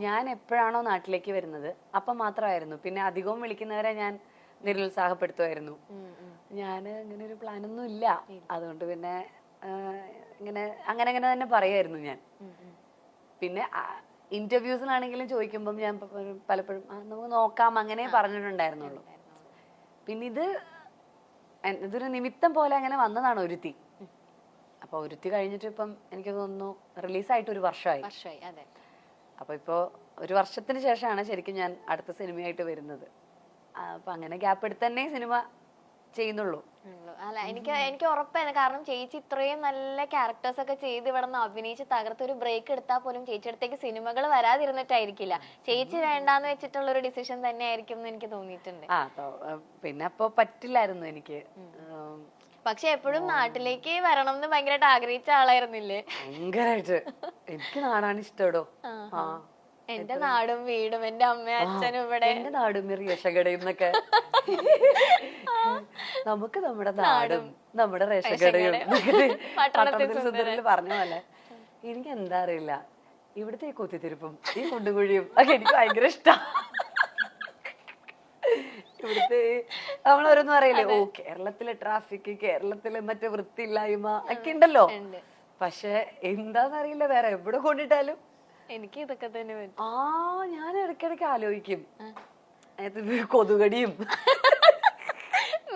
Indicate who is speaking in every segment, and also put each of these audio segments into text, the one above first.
Speaker 1: ഞാൻ എപ്പോഴാണോ നാട്ടിലേക്ക് വരുന്നത് അപ്പം മാത്രമായിരുന്നു. പിന്നെ അധികവും വിളിക്കുന്നവരെ ഞാൻ നിരുത്സാഹപ്പെടുത്തുമായിരുന്നു. ഞാൻ ഇങ്ങനെ ഒരു പ്ലാനൊന്നും ഇല്ല, അതുകൊണ്ട് പിന്നെ ഇങ്ങനെ അങ്ങനെ അങ്ങനെ തന്നെ പറയായിരുന്നു ഞാൻ. പിന്നെ ഇന്റർവ്യൂസിലാണെങ്കിലും ചോദിക്കുമ്പം ഞാൻ പലപ്പോഴും നമുക്ക് നോക്കാം അങ്ങനെ പറഞ്ഞിട്ടുണ്ടായിരുന്നുള്ളൂ. പിന്നെ ഇതൊരു നിമിത്തം പോലെ അങ്ങനെ വന്നതാണ് ഒരുത്തി. അപ്പൊ ഒരുത്തി കഴിഞ്ഞിട്ട് ഇപ്പം എനിക്ക് തോന്നുന്നു റിലീസായിട്ട് ഒരു വർഷമായി. അപ്പൊ ഇപ്പോ ഒരു വർഷത്തിന് ശേഷമാണ് ശരിക്കും ഞാൻ അടുത്ത സിനിമയായിട്ട് വരുന്നത്. അപ്പൊ അങ്ങനെ ഗ്യാപ്പ് എടുത്ത് തന്നെ സിനിമ ചെയ്യുന്നുള്ളൂ.
Speaker 2: അല്ല, എനിക്ക് ഉറപ്പായിരുന്നു. കാരണം ചേച്ചി ഇത്രയും നല്ല ക്യാരക്ടേഴ്സ് ഒക്കെ ചെയ്ത് ഇവിടെ നിന്ന് അഭിനയിച്ച് തകർത്ത് ഒരു ബ്രേക്ക് എടുത്താൽ പോലും ചേച്ചി അടുത്തേക്ക് സിനിമകൾ വരാതിരുന്നിട്ടായിരിക്കില്ല. ചേച്ചി വേണ്ടാന്ന് വെച്ചിട്ടുള്ള ഒരു ഡിസിഷൻ തന്നെ ആയിരിക്കും എന്ന് എനിക്ക് തോന്നിയിട്ടുണ്ട്.
Speaker 1: പിന്നെ അപ്പൊ പറ്റില്ലായിരുന്നു എനിക്ക്.
Speaker 2: പക്ഷെ എപ്പോഴും നാട്ടിലേക്ക് വരണം എന്ന് ഭയങ്കരമായിട്ട് ആഗ്രഹിച്ച ആളായിരുന്നില്ലേ?
Speaker 1: ഭയങ്കരമായിട്ട്. എനിക്ക് നാടാണ് ഇഷ്ടടോ.
Speaker 2: എന്റെ നാടും വീടും എന്റെ അമ്മയും അച്ഛനും ഇവിടെ,
Speaker 1: എന്റെ നാടും റേഷകടയും എന്നൊക്കെ. നമുക്ക് നമ്മുടെ നാടും നമ്മുടെ റേഷകടയും പട്ടണത്തിൽ സുന്ദരിൽ പറഞ്ഞ പോലെ. എനിക്ക് എന്താ അറിയില്ല, ഇവിടുത്തെ ഈ കുത്തിത്തിരിപ്പും ഈ കുണ്ടുകുഴിയും ഒക്കെ എനിക്ക് ഭയങ്കര ഇഷ്ടമാണ്. ഇവിടുത്തെ നമ്മളോരോന്നും അറിയില്ലേ, ഓ കേരളത്തിലെ ട്രാഫിക്, കേരളത്തിലെ മറ്റേ വൃത്തിയില്ലായ്മ ഒക്കെ ഉണ്ടല്ലോ. പക്ഷെ എന്താന്നറിയില്ല, വേറെ എവിടെ കൊണ്ടിട്ടാലും
Speaker 2: എനിക്ക് ഇതൊക്കെ തന്നെ പറ്റും.
Speaker 1: ഞാൻ ഇടയ്ക്കിടയ്ക്ക് ആലോചിക്കും കൊതുകടിയും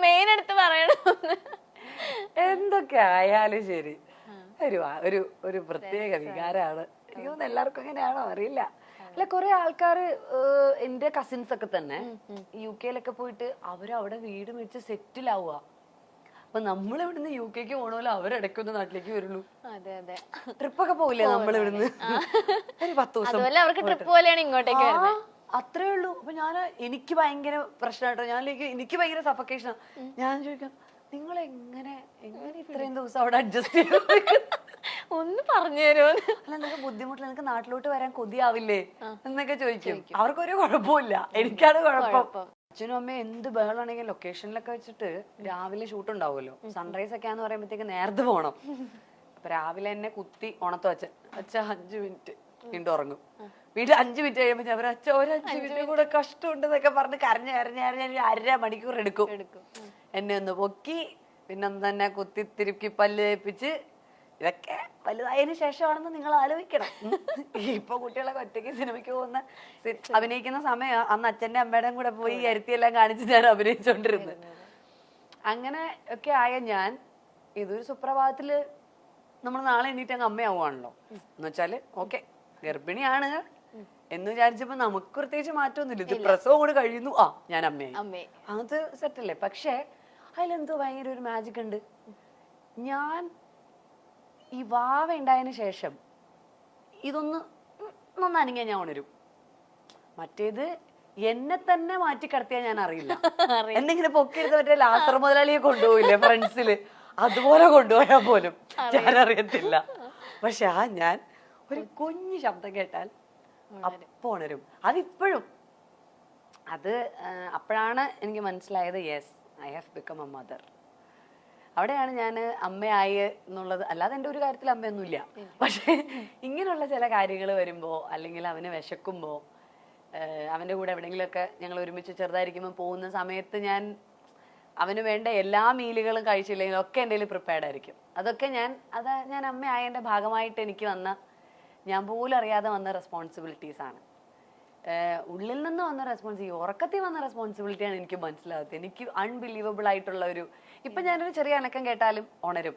Speaker 2: മെയിൻ എടുത്ത് പറയണം.
Speaker 1: എന്തൊക്കെ ആയാലും ശരി, ഒരു ഒരു പ്രത്യേക വികാരമാണ്. എനിക്ക് തോന്നുന്നു എല്ലാവർക്കും എങ്ങനെയാണോ അറിയില്ല. അല്ല, കുറെ ആൾക്കാര് എന്റെ കസിൻസ് ഒക്കെ തന്നെ UK പോയിട്ട് അവരവിടെ വീട് മേടിച്ച് സെറ്റിൽ ആവുക. അപ്പൊ നമ്മൾ ഇവിടുന്ന് UK പോണല്ലോ, അവരിടയ്ക്കൊന്ന് നാട്ടിലേക്ക് വരുള്ളൂ. ട്രിപ്പൊക്കെ പോവില്ലേ നമ്മൾ ഇവിടുന്ന് ഒരു 10 ദിവസം, അത്രേ ഉള്ളൂ. അപ്പൊ എനിക്ക് ഭയങ്കര പ്രശ്നമായിട്ടോ, എനിക്ക് ഭയങ്കര സഫക്കേഷൻ. ഞാൻ ചോദിക്കാം, നിങ്ങൾ എങ്ങനെ ഇത്രയും ദിവസം അവിടെ അഡ്ജസ്റ്റ് ചെയ്തു?
Speaker 2: ഒന്ന് പറഞ്ഞു തരുമോ?
Speaker 1: അല്ല, നിങ്ങൾക്ക് ബുദ്ധിമുട്ടില്ല, നിങ്ങൾക്ക് നാട്ടിലോട്ട് വരാൻ കൊതിയാവില്ലേ എന്നൊക്കെ ചോദിക്കും. അവർക്കൊരു കുഴപ്പമില്ല, എനിക്കാണ് കുഴപ്പം. അച്ഛനും അമ്മയും എന്ത് ബഹളാണെങ്കിലും ലൊക്കേഷനിലൊക്കെ വെച്ചിട്ട് രാവിലെ ഷൂട്ട് ഉണ്ടാവുമല്ലോ. സൺറൈസ് ഒക്കെ ആന്ന് പറയുമ്പോഴത്തേക്ക് നേരത്തെ പോകണം. അപ്പൊ രാവിലെ എന്നെ കുത്തി ഉണത്തു അച്ഛ 5 മിനിറ്റ് വീണ്ടും ഉറങ്ങും. വീണ്ടും 5 മിനിറ്റ് കഴിയുമ്പോ അവർ അച്ഛൻ ഒരു 5 മിനിറ്റ് കൂടെ കഷ്ടമുണ്ടെന്നൊക്കെ പറഞ്ഞ് കരഞ്ഞ് 1.5 മണിക്കൂർ എടുക്കും എന്നെ ഒന്ന് പൊക്കി. പിന്നെ തന്നെ കുത്തി തിരുക്കി പല്ല് തേപ്പിച്ച്. ഇതൊക്കെ വലുതായതിനു ശേഷമാണെന്ന് നിങ്ങൾ ആലോചിക്കണം. ഇപ്പൊ കുട്ടികളൊക്കെ ഒറ്റയ്ക്ക് സിനിമയ്ക്ക് പോകുന്ന അഭിനയിക്കുന്ന സമയം അന്ന് അച്ഛന്റെ അമ്മയുടെയും കൂടെ പോയി കരുത്തിയെല്ലാം കാണിച്ച് ഞാൻ അഭിനയിച്ചോണ്ടിരുന്നത്. അങ്ങനെ ഒക്കെ ആയ ഞാൻ ഇതൊരു സുപ്രഭാതത്തില് നമ്മൾ നാളെ എണീറ്റ് അങ്ങ് അമ്മയാവുകയാണല്ലോ. എന്ന് വെച്ചാല് ഓക്കെ ഗർഭിണിയാണ് എന്ന് വിചാരിച്ചപ്പോ നമുക്ക് പ്രത്യേകിച്ച് മാറ്റമൊന്നുമില്ല. ഇത് പ്രസവം കൂടെ കഴിയുന്നു, ഞാൻ അമ്മയായി, അത് സെറ്റല്ലേ. പക്ഷെ അതിലെന്തോ ഭയങ്കര ഒരു മാജിക് ഉണ്ട്. ഞാൻ ഈ വാവ ഉണ്ടായതിനു ശേഷം ഇതൊന്ന് അനങ്ങിയാ ഞാൻ ഉണരും. മറ്റേത് എന്നെ തന്നെ മാറ്റി കിടത്തിയാൽ ഞാൻ അറിയില്ല. എന്തെങ്കിലും പൊക്കിയെടുത്ത് മറ്റേ ലാസർ മുതലാളിയെ കൊണ്ടുപോയില്ലേ ഫ്രണ്ട്സില്, അതുപോലെ കൊണ്ടുപോയാൽ പോലും ഞാൻ അറിയത്തില്ല. പക്ഷെ ഞാൻ ഒരു കുഞ്ഞു ശബ്ദം കേട്ടാൽ അപ്പൊ ഉണരും. അതിപ്പോഴും അപ്പോഴാണ് എനിക്ക് മനസ്സിലായത്, yes, I have become A mother. അവിടെയാണ് ഞാൻ അമ്മയായി എന്നുള്ളത്. അല്ലാതെ എൻ്റെ ഒരു കാര്യത്തിൽ അമ്മയൊന്നുമില്ല. പക്ഷെ ഇങ്ങനെയുള്ള ചില കാര്യങ്ങൾ വരുമ്പോ, അല്ലെങ്കിൽ അവന് വിശക്കുമ്പോ, അവന്റെ കൂടെ എവിടെയെങ്കിലുമൊക്കെ ഞങ്ങൾ ഒരുമിച്ച് ചെറുതായിരിക്കുമ്പോൾ പോകുന്ന സമയത്ത് അവന് വേണ്ട എല്ലാ മീലുകളും കഴിച്ചില്ലെങ്കിലും ഒക്കെ എൻ്റെ കയ്യിൽ പ്രിപ്പയർഡ് ആയിരിക്കും. അതൊക്കെ ഞാൻ അമ്മയായതിൻ്റെ ഭാഗമായിട്ട് എനിക്ക് ഞാൻ പോലും അറിയാതെ വന്ന റെസ്പോൺസിബിലിറ്റീസ് ആണ്. ഉള്ളിൽ നിന്ന് വന്ന റെസ്പോൺസിബിലിറ്റി, ഉറക്കത്തിൽ വന്ന റെസ്പോൺസിബിലിറ്റിയാണ് എനിക്ക് മനസ്സിലാകുന്നത്. എനിക്ക് അൺബിലീവബിൾ ആയിട്ടുള്ള ഇപ്പൊ ഞാനൊരു ചെറിയ അനക്കം കേട്ടാലും ഉണരും.